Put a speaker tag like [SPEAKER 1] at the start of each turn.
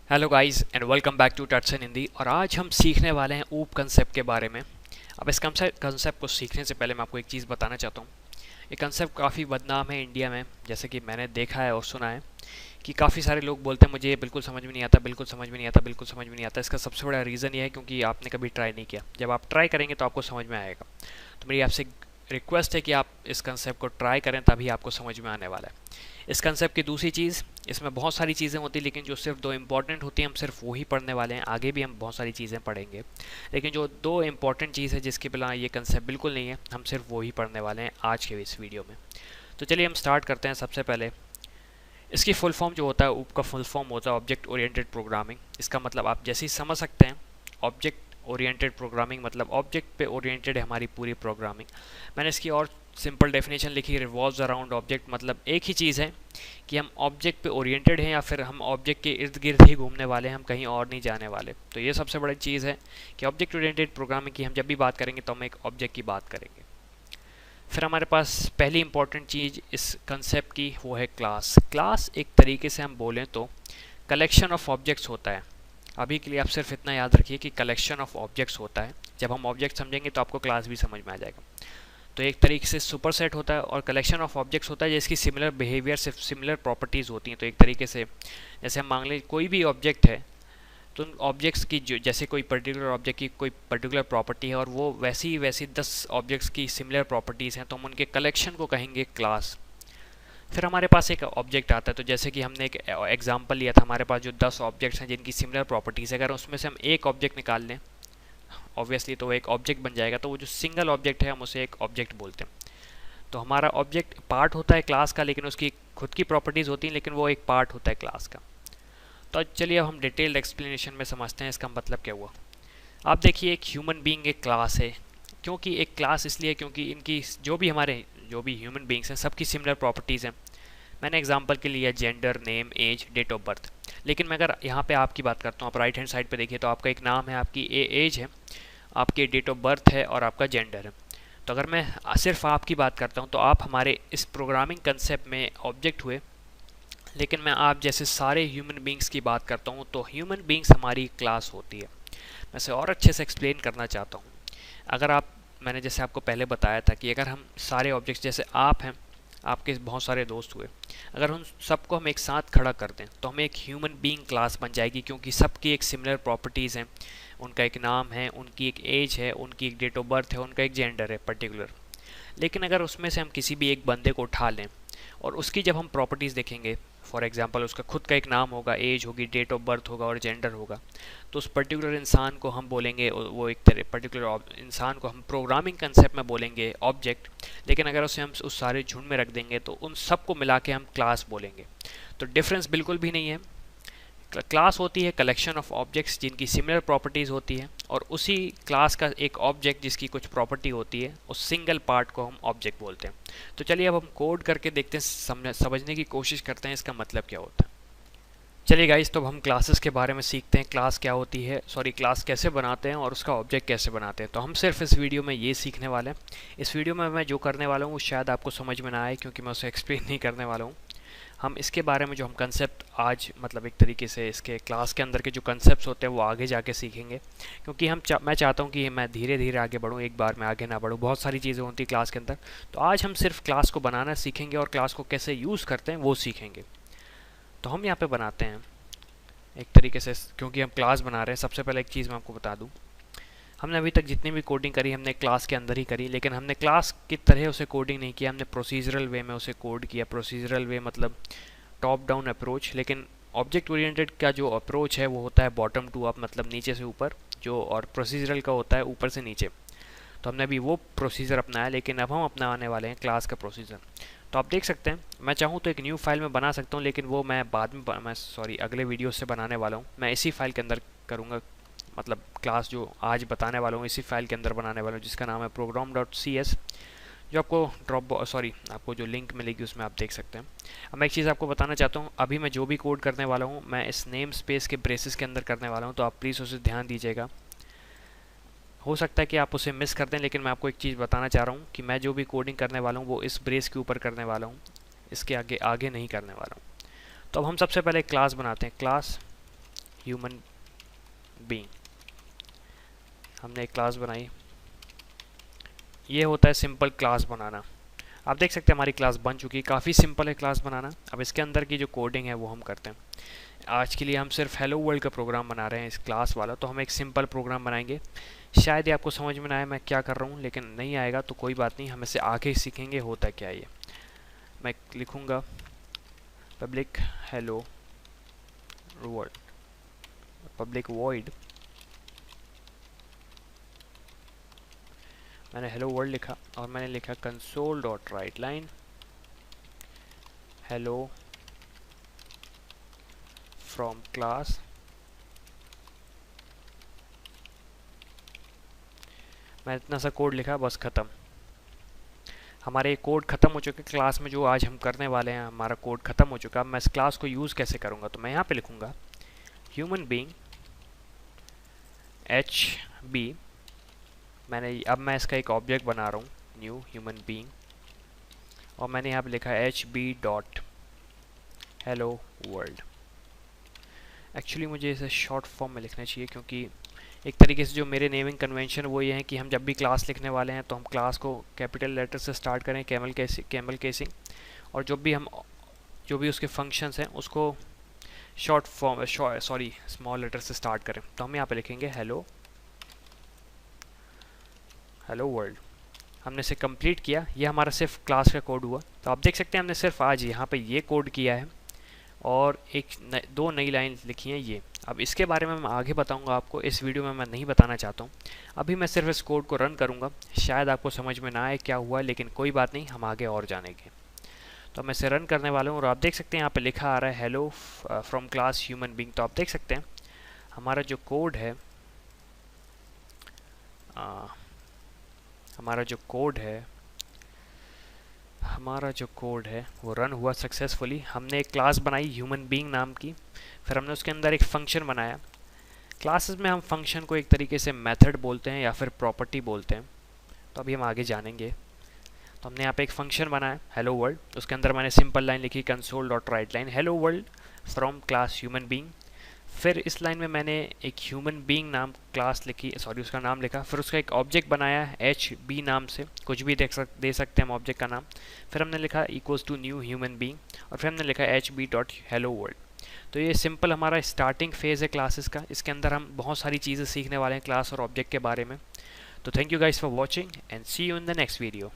[SPEAKER 1] Hello guys and welcome back to tuts in Hindi. और आज हम सीखने वाले हैं ऊप कंसेप्ट के बारे में। अब इस कंसेप्ट को सीखने से पहले मैं आपको एक चीज़ बताना चाहता हूँ। ये कंसेप्ट काफ़ी बदनाम है इंडिया में, जैसे कि मैंने देखा है और सुना है कि काफ़ी सारे लोग बोलते हैं मुझे ये बिल्कुल समझ में नहीं आता, बिल्कुल समझ में नहीं आता, बिल्कुल समझ में नहीं आता। इसका सबसे बड़ा रीज़न ये है क्योंकि आपने कभी ट्राई नहीं किया। जब आप ट्राई करेंगे तो आपको समझ में आएगा। तो मेरी आपसे रिक्वेस्ट है कि आप इस कंसेप्ट को ट्राई करें, तभी आपको समझ में आने वाला है। इस कंसेप्ट की दूसरी चीज़, इसमें बहुत सारी चीज़ें होती हैं लेकिन जो सिर्फ दो इंपॉर्टेंट होती हैं हम सिर्फ वही पढ़ने वाले हैं। आगे भी हम बहुत सारी चीज़ें पढ़ेंगे, लेकिन जो दो इंपॉर्टेंट चीज़ है जिसके बिना ये कंसेप्ट बिल्कुल नहीं है, हम सिर्फ वही पढ़ने वाले हैं आज के इस वीडियो में। तो चलिए हम स्टार्ट करते हैं। सबसे पहले इसकी फुल फॉर्म जो होता है, ऊप का फुल फॉर्म होता है ऑब्जेक्ट ओरिएंटेड प्रोग्रामिंग। इसका मतलब आप जैसे ही समझ सकते हैं, ऑब्जेक्ट ओरिएंटेड प्रोग्रामिंग मतलब ऑब्जेक्ट पे ओरिएंटेड है हमारी पूरी प्रोग्रामिंग। मैंने इसकी और सिंपल डेफिनेशन लिखी, रिवॉल्व्स अराउंड ऑब्जेक्ट। मतलब एक ही चीज़ है कि हम ऑब्जेक्ट पे ओरिएंटेड हैं या फिर हम ऑब्जेक्ट के इर्द गिर्द ही घूमने वाले हैं, हम कहीं और नहीं जाने वाले। तो ये सबसे बड़ी चीज़ है कि ऑब्जेक्ट ओरिएंटेड प्रोग्रामिंग की हम जब भी बात करेंगे तो हम एक ऑब्जेक्ट की बात करेंगे। फिर हमारे पास पहली इंपॉर्टेंट चीज़ इस कंसेप्ट की, वो है क्लास। क्लास एक तरीके से हम बोलें तो कलेक्शन ऑफ ऑब्जेक्ट्स होता है। अभी के लिए आप सिर्फ इतना याद रखिए कि कलेक्शन ऑफ ऑब्जेक्ट्स होता है। जब हम ऑब्जेक्ट समझेंगे तो आपको क्लास भी समझ में आ जाएगा। तो एक तरीके से सुपर सेट होता है और कलेक्शन ऑफ ऑब्जेक्ट्स होता है जिसकी सिमिलर बिहेवियर, सिर्फ सिमिलर प्रॉपर्टीज़ होती हैं। तो एक तरीके से जैसे हम मान लें कोई भी ऑब्जेक्ट है, तो उन ऑब्जेक्ट्स की जो, जैसे कोई पर्टिकुलर ऑब्जेक्ट की कोई पर्टिकुलर प्रॉपर्टी है और वो वैसी 10 ऑब्जेक्ट्स की सिमिलर प्रॉपर्टीज़ हैं, तो हम उनके कलेक्शन को कहेंगे क्लास। फिर हमारे पास एक ऑब्जेक्ट आता है, तो जैसे कि हमने एक एग्जांपल लिया था, हमारे पास जो 10 ऑब्जेक्ट्स हैं जिनकी सिमिलर प्रॉपर्टीज़ है, अगर उसमें से हम एक ऑब्जेक्ट निकाल लें ऑब्वियसली तो वो एक ऑब्जेक्ट बन जाएगा। तो वो जो सिंगल ऑब्जेक्ट है हम उसे एक ऑब्जेक्ट बोलते हैं। तो हमारा ऑब्जेक्ट पार्ट होता है क्लास का, लेकिन उसकी खुद की प्रॉपर्टीज़ होती हैं, लेकिन वो एक पार्ट होता है क्लास का। तो चलिए अब हम डिटेल्ड एक्सप्लेनेशन में समझते हैं इसका मतलब क्या हुआ। आप देखिए, एक ह्यूमन बीइंग एक क्लास है। क्योंकि एक क्लास इसलिए क्योंकि इनकी जो भी ह्यूमन बीइंग्स हैं सबकी सिमिलर प्रॉपर्टीज़ हैं। मैंने एग्जांपल के लिए gender, name, age, date of birth. लेकिन मैं अगर यहाँ पे आपकी बात करता हूँ, आप राइट हैंड साइड पे देखिए तो आपका एक नाम है, आपकी एज है, आपकी डेट ऑफ बर्थ है और आपका जेंडर है। तो अगर मैं सिर्फ आपकी बात करता हूँ तो आप हमारे इस प्रोग्रामिंग कंसेप्ट में ऑब्जेक्ट हुए। लेकिन मैं आप जैसे सारे ह्यूमन बींग्स की बात करता हूँ तो ह्यूमन बींग्स हमारी क्लास होती है। मैं इसे और अच्छे से एक्सप्लेन करना चाहता हूँ। अगर आप, मैंने जैसे आपको पहले बताया था कि अगर हम सारे ऑब्जेक्ट्स, जैसे आप हैं, आपके बहुत सारे दोस्त हुए, अगर उन सबको हम एक साथ खड़ा कर दें तो हमें एक ह्यूमन बीइंग क्लास बन जाएगी, क्योंकि सबकी एक सिमिलर प्रॉपर्टीज़ हैं। उनका एक नाम है, उनकी एक एज है, उनकी एक डेट ऑफ बर्थ है, उनका एक जेंडर है पर्टिकुलर। लेकिन अगर उसमें से हम किसी भी एक बंदे को उठा लें और उसकी जब हम प्रॉपर्टीज़ देखेंगे, फॉर एग्जांपल उसका खुद का एक नाम होगा, एज होगी, डेट ऑफ बर्थ होगा और जेंडर होगा, तो उस पर्टिकुलर इंसान को हम बोलेंगे, वो एक तरह पर्टिकुलर इंसान को हम प्रोग्रामिंग कंसेप्ट में बोलेंगे ऑब्जेक्ट। लेकिन अगर उसे हम उस सारे झुंड में रख देंगे तो उन सबको मिला के हम क्लास बोलेंगे। तो डिफरेंस बिल्कुल भी नहीं है। क्लास होती है कलेक्शन ऑफ ऑब्जेक्ट्स जिनकी सिमिलर प्रॉपर्टीज़ होती है, और उसी क्लास का एक ऑब्जेक्ट जिसकी कुछ प्रॉपर्टी होती है, उस सिंगल पार्ट को हम ऑब्जेक्ट बोलते हैं। तो चलिए अब हम कोड करके देखते हैं, समझने की कोशिश करते हैं इसका मतलब क्या होता है। चलिए गाइस, तो अब हम क्लासेस के बारे में सीखते हैं। क्लास क्या होती है, क्लास कैसे बनाते हैं और उसका ऑब्जेक्ट कैसे बनाते हैं। तो हम सिर्फ इस वीडियो में ये सीखने वाले हैं। इस वीडियो में मैं जो करने वाला हूँ वो शायद आपको समझ में ना आए, क्योंकि मैं उसे एक्सप्लेन नहीं करने वाला हूँ। हम इसके बारे में जो हम कंसेप्ट आज, मतलब एक तरीके से इसके क्लास के अंदर के जो कंसेप्ट होते हैं वो आगे जाके सीखेंगे। क्योंकि मैं चाहता हूँ कि मैं धीरे धीरे आगे बढ़ूँ, एक बार में आगे ना बढ़ूँ। बहुत सारी चीज़ें होती हैं क्लास के अंदर। तो आज हम सिर्फ क्लास को बनाना सीखेंगे और क्लास को कैसे यूज़ करते हैं वो सीखेंगे। तो हम यहाँ पे बनाते हैं एक तरीके से, क्योंकि हम क्लास बना रहे हैं। सबसे पहले एक चीज़ मैं आपको बता दूँ, हमने अभी तक जितनी भी कोडिंग करी हमने क्लास के अंदर ही करी, लेकिन हमने क्लास की तरह उसे कोडिंग नहीं किया, हमने प्रोसीजरल वे में उसे कोड किया। प्रोसीजरल वे मतलब टॉप डाउन अप्रोच। लेकिन ऑब्जेक्ट ओरिएंटेड का जो अप्रोच है वो होता है बॉटम टू अप, मतलब नीचे से ऊपर जो, और प्रोसीजरल का होता है ऊपर से नीचे। तो हमने अभी वो प्रोसीजर अपनाया, लेकिन अब हम अपनाने वाले हैं क्लास का प्रोसीजर। तो आप देख सकते हैं, मैं चाहूँ तो एक न्यू फाइल में बना सकता हूँ, लेकिन वो मैं बाद में अगले वीडियो से बनाने वाला हूँ। मैं इसी फाइल के अंदर करूँगा, मतलब क्लास जो आज बताने वाला हूँ इसी फाइल के अंदर बनाने वाला हूँ, जिसका नाम है program.cs, जो आपको जो लिंक मिलेगी उसमें आप देख सकते हैं। अब मैं एक चीज़ आपको बताना चाहता हूँ, अभी मैं जो भी कोड करने वाला हूँ मैं इस नेम स्पेस के ब्रेसेस के अंदर करने वाला हूँ, तो आप प्लीज़ उसे ध्यान दीजिएगा। हो सकता है कि आप उसे मिस कर दें, लेकिन मैं आपको एक चीज़ बताना चाह रहा हूँ कि मैं जो भी कोडिंग करने वाला हूँ वो इस ब्रेस के ऊपर करने वाला हूँ, इसके आगे आगे नहीं करने वाला हूँ। तो अब हम सबसे पहले क्लास बनाते हैं। क्लास ह्यूमन बीइंग, हमने एक क्लास बनाई। ये होता है सिंपल क्लास बनाना। आप देख सकते हैं हमारी क्लास बन चुकी है, काफ़ी सिंपल है क्लास बनाना। अब इसके अंदर की जो कोडिंग है वो हम करते हैं। आज के लिए हम सिर्फ हेलो वर्ल्ड का प्रोग्राम बना रहे हैं इस क्लास वाला, तो हम एक सिंपल प्रोग्राम बनाएंगे। शायद ये आपको समझ में ना आए मैं क्या कर रहा हूँ, लेकिन नहीं आएगा तो कोई बात नहीं, हम इससे आगे सीखेंगे होता क्या है ये। मैं लिखूँगा public hello world, public void, मैंने हेलो वर्ल्ड लिखा और मैंने लिखा console dot right line hello from class. मैं इतना सा कोड लिखा, बस ख़त्म। हमारे कोड ख़त्म हो चुके क्लास में, जो आज हम करने वाले हैं हमारा कोड ख़त्म हो चुका। अब मैं इस क्लास को यूज़ कैसे करूँगा, तो मैं यहाँ पे लिखूँगा ह्यूमन बीइंग HB। अब मैं इसका एक ऑब्जेक्ट बना रहा हूँ, न्यू ह्यूमन बीइंग, और मैंने यहाँ पे लिखा है HB dot hello world. Actually मुझे इसे शॉर्ट फॉर्म में लिखना चाहिए, क्योंकि एक तरीके से जो मेरे नेमिंग कन्वेंशन वो ये है कि हम जब भी क्लास लिखने वाले हैं तो हम क्लास को कैपिटल लेटर से स्टार्ट करें, कैमल केसिंग, और जो भी उसके फंक्शंस हैं उसको शॉर्ट फॉर्म स्मॉल लेटर से स्टार्ट करें। तो हम यहाँ पे लिखेंगे हेलो वर्ल्ड। हमने इसे कंप्लीट किया, ये हमारा सिर्फ क्लास का कोड हुआ। तो आप देख सकते हैं हमने सिर्फ आज यहाँ पे ये कोड किया है और दो नई लाइन लिखी हैं ये। अब इसके बारे में मैं आगे बताऊंगा आपको, इस वीडियो में मैं नहीं बताना चाहता हूँ। अभी मैं सिर्फ इस कोड को रन करूँगा, शायद आपको समझ में ना आए क्या हुआ, लेकिन कोई बात नहीं, हम आगे और जानेंगे। तो मैं इसे रन करने वाला हूँ और आप देख सकते हैं यहाँ पे लिखा आ रहा है hello from class human being. तो आप देख सकते हैं हमारा जो कोड है हमारा जो कोड है वो रन हुआ सक्सेसफुली। हमने एक क्लास बनाई ह्यूमन बीइंग नाम की, फिर हमने उसके अंदर एक फ़ंक्शन बनाया। क्लासेस में हम फंक्शन को एक तरीके से मेथड बोलते हैं या फिर प्रॉपर्टी बोलते हैं, तो अभी हम आगे जानेंगे। तो हमने यहाँ पे एक फ़ंक्शन बनाया हेलो वर्ल्ड, उसके अंदर मैंने सिंपल लाइन लिखी console dot right line hello world from class human being. फिर इस लाइन में मैंने एक ह्यूमन बीइंग नाम क्लास लिखी, उसका नाम लिखा। फिर उसका एक ऑब्जेक्ट बनाया HB नाम से, कुछ भी दे सकते हैं हम ऑब्जेक्ट का नाम। फिर हमने लिखा equals to new human being, और फिर हमने लिखा HB डॉट हेलो वर्ल्ड। तो ये सिंपल हमारा स्टार्टिंग फेज़ है क्लासेस का। इसके अंदर हम बहुत सारी चीज़ें सीखने वाले हैं क्लास और ऑब्जेक्ट के बारे में। तो thank you guys for watching and see you in the next video.